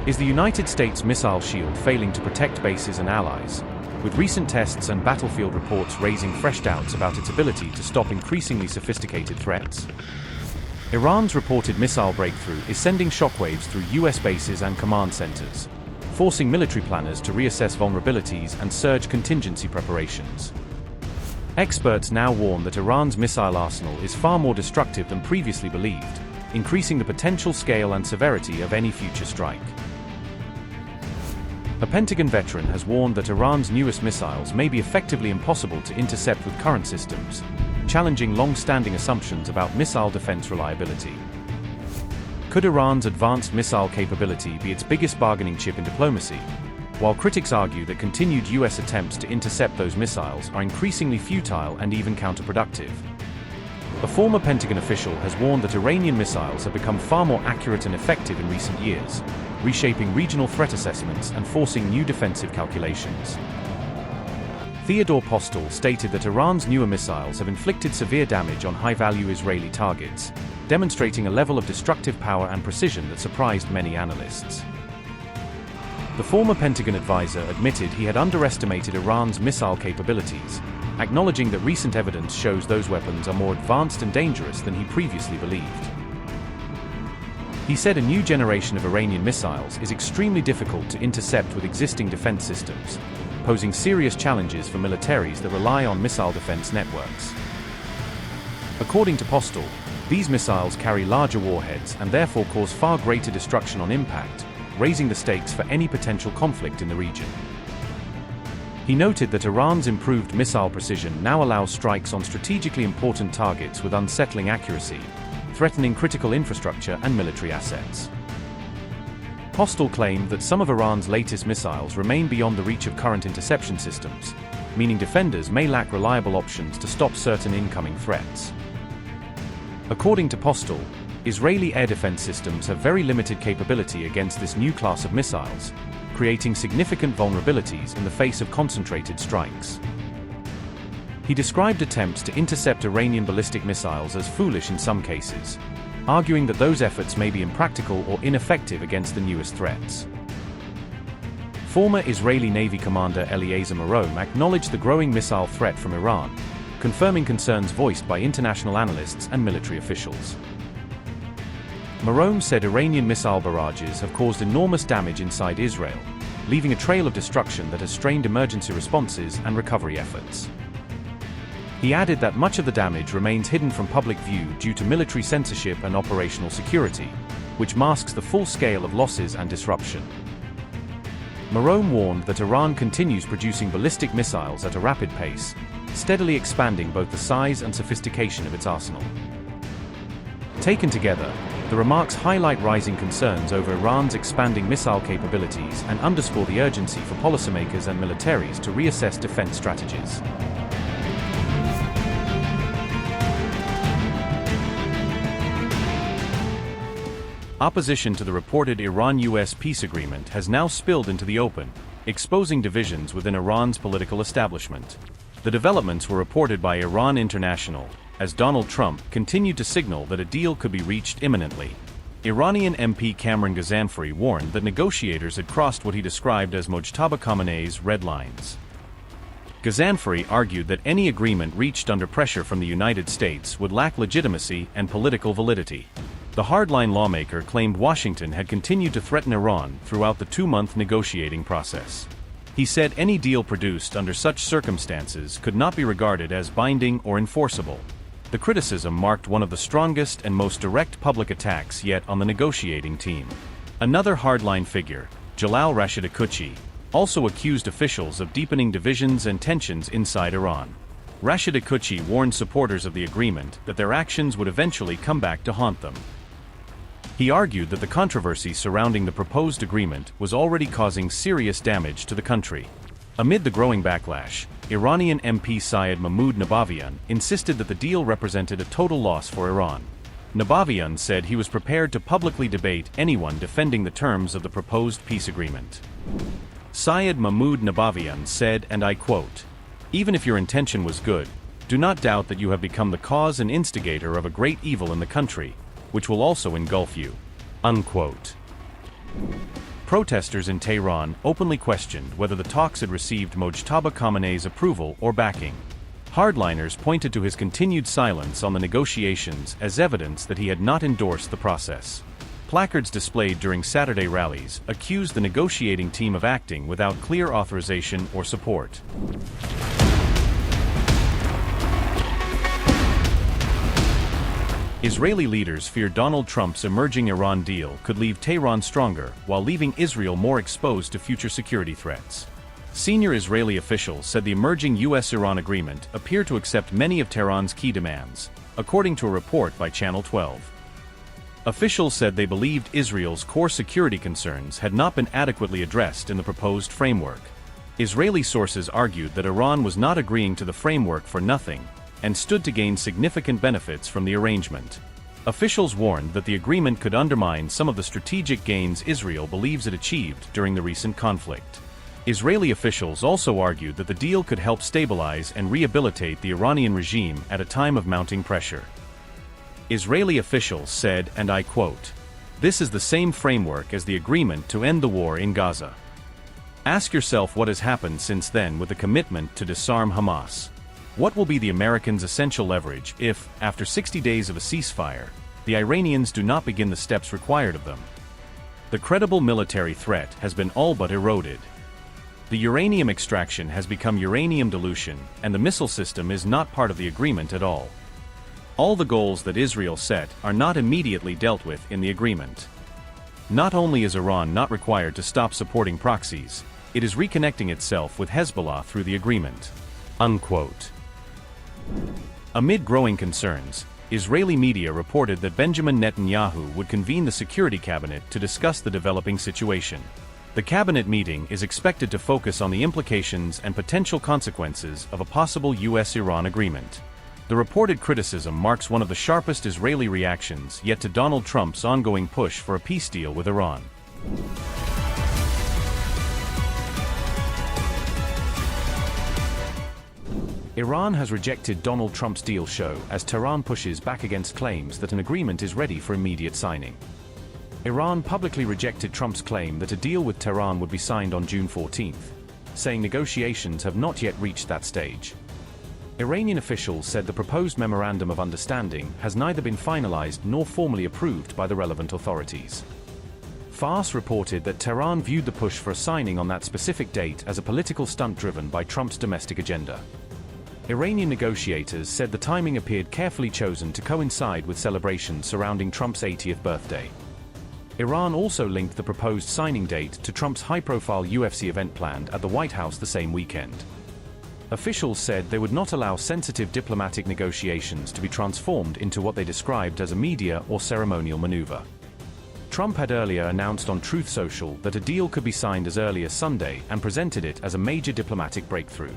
Is the United States missile shield failing to protect bases and allies, with recent tests and battlefield reports raising fresh doubts about its ability to stop increasingly sophisticated threats? Iran's reported missile breakthrough is sending shockwaves through US bases and command centers, forcing military planners to reassess vulnerabilities and surge contingency preparations. Experts now warn that Iran's missile arsenal is far more destructive than previously believed, increasing the potential scale and severity of any future strike. A Pentagon veteran has warned that Iran's newest missiles may be effectively impossible to intercept with current systems, challenging long-standing assumptions about missile defense reliability. Could Iran's advanced missile capability be its biggest bargaining chip in diplomacy? While critics argue that continued US attempts to intercept those missiles are increasingly futile and even counterproductive. A former Pentagon official has warned that Iranian missiles have become far more accurate and effective in recent years, reshaping regional threat assessments and forcing new defensive calculations. Theodore Postol stated that Iran's newer missiles have inflicted severe damage on high-value Israeli targets, demonstrating a level of destructive power and precision that surprised many analysts. The former Pentagon advisor admitted he had underestimated Iran's missile capabilities, acknowledging that recent evidence shows those weapons are more advanced and dangerous than he previously believed. He said a new generation of Iranian missiles is extremely difficult to intercept with existing defense systems, posing serious challenges for militaries that rely on missile defense networks. According to Postol, these missiles carry larger warheads and therefore cause far greater destruction on impact, raising the stakes for any potential conflict in the region. He noted that Iran's improved missile precision now allows strikes on strategically important targets with unsettling accuracy, threatening critical infrastructure and military assets. Postol claimed that some of Iran's latest missiles remain beyond the reach of current interception systems, meaning defenders may lack reliable options to stop certain incoming threats. According to Postol, Israeli air defense systems have very limited capability against this new class of missiles, creating significant vulnerabilities in the face of concentrated strikes. He described attempts to intercept Iranian ballistic missiles as foolish in some cases, arguing that those efforts may be impractical or ineffective against the newest threats. Former Israeli Navy commander Eliezer Marom acknowledged the growing missile threat from Iran, confirming concerns voiced by international analysts and military officials. Marom said Iranian missile barrages have caused enormous damage inside Israel, leaving a trail of destruction that has strained emergency responses and recovery efforts. He added that much of the damage remains hidden from public view due to military censorship and operational security, which masks the full scale of losses and disruption. Marom warned that Iran continues producing ballistic missiles at a rapid pace, steadily expanding both the size and sophistication of its arsenal. Taken together, the remarks highlight rising concerns over Iran's expanding missile capabilities and underscore the urgency for policymakers and militaries to reassess defense strategies. Opposition to the reported Iran-US peace agreement has now spilled into the open, exposing divisions within Iran's political establishment. The developments were reported by Iran International, as Donald Trump continued to signal that a deal could be reached imminently. Iranian MP Cameron Ghazanfari warned that negotiators had crossed what he described as Mojtaba Khamenei's red lines. Ghazanfari argued that any agreement reached under pressure from the United States would lack legitimacy and political validity. The hardline lawmaker claimed Washington had continued to threaten Iran throughout the two-month negotiating process. He said any deal produced under such circumstances could not be regarded as binding or enforceable. The criticism marked one of the strongest and most direct public attacks yet on the negotiating team. Another hardline figure, Jalal Rashid-Akuchi, also accused officials of deepening divisions and tensions inside Iran. Rashid-Akuchi warned supporters of the agreement that their actions would eventually come back to haunt them. He argued that the controversy surrounding the proposed agreement was already causing serious damage to the country. Amid the growing backlash, Iranian MP Syed Mahmoud Nabavian insisted that the deal represented a total loss for Iran. Nabavian said he was prepared to publicly debate anyone defending the terms of the proposed peace agreement. Syed Mahmoud Nabavian said, and I quote, "Even if your intention was good, do not doubt that you have become the cause and instigator of a great evil in the country, which will also engulf you." Unquote. Protesters in Tehran openly questioned whether the talks had received Mojtaba Khamenei's approval or backing. Hardliners pointed to his continued silence on the negotiations as evidence that he had not endorsed the process. Placards displayed during Saturday rallies accused the negotiating team of acting without clear authorization or support. Israeli leaders fear Donald Trump's emerging Iran deal could leave Tehran stronger while leaving Israel more exposed to future security threats. Senior Israeli officials said the emerging US-Iran agreement appeared to accept many of Tehran's key demands, according to a report by Channel 12. Officials said they believed Israel's core security concerns had not been adequately addressed in the proposed framework. Israeli sources argued that Iran was not agreeing to the framework for nothing, and stood to gain significant benefits from the arrangement. Officials warned that the agreement could undermine some of the strategic gains Israel believes it achieved during the recent conflict. Israeli officials also argued that the deal could help stabilize and rehabilitate the Iranian regime at a time of mounting pressure. Israeli officials said, and I quote, "This is the same framework as the agreement to end the war in Gaza. Ask yourself what has happened since then with the commitment to disarm Hamas. What will be the Americans' essential leverage if, after 60 days of a ceasefire, the Iranians do not begin the steps required of them? The credible military threat has been all but eroded. The uranium extraction has become uranium dilution, and the missile system is not part of the agreement at all. All the goals that Israel set are not immediately dealt with in the agreement. Not only is Iran not required to stop supporting proxies, it is reconnecting itself with Hezbollah through the agreement." Unquote. Amid growing concerns, Israeli media reported that Benjamin Netanyahu would convene the Security Cabinet to discuss the developing situation. The cabinet meeting is expected to focus on the implications and potential consequences of a possible US-Iran agreement. The reported criticism marks one of the sharpest Israeli reactions yet to Donald Trump's ongoing push for a peace deal with Iran. Iran has rejected Donald Trump's deal show as Tehran pushes back against claims that an agreement is ready for immediate signing. Iran publicly rejected Trump's claim that a deal with Tehran would be signed on June 14, saying negotiations have not yet reached that stage. Iranian officials said the proposed memorandum of understanding has neither been finalized nor formally approved by the relevant authorities. Fars reported that Tehran viewed the push for a signing on that specific date as a political stunt driven by Trump's domestic agenda. Iranian negotiators said the timing appeared carefully chosen to coincide with celebrations surrounding Trump's 80th birthday. Iran also linked the proposed signing date to Trump's high-profile UFC event planned at the White House the same weekend. Officials said they would not allow sensitive diplomatic negotiations to be transformed into what they described as a media or ceremonial maneuver. Trump had earlier announced on Truth Social that a deal could be signed as early as Sunday and presented it as a major diplomatic breakthrough.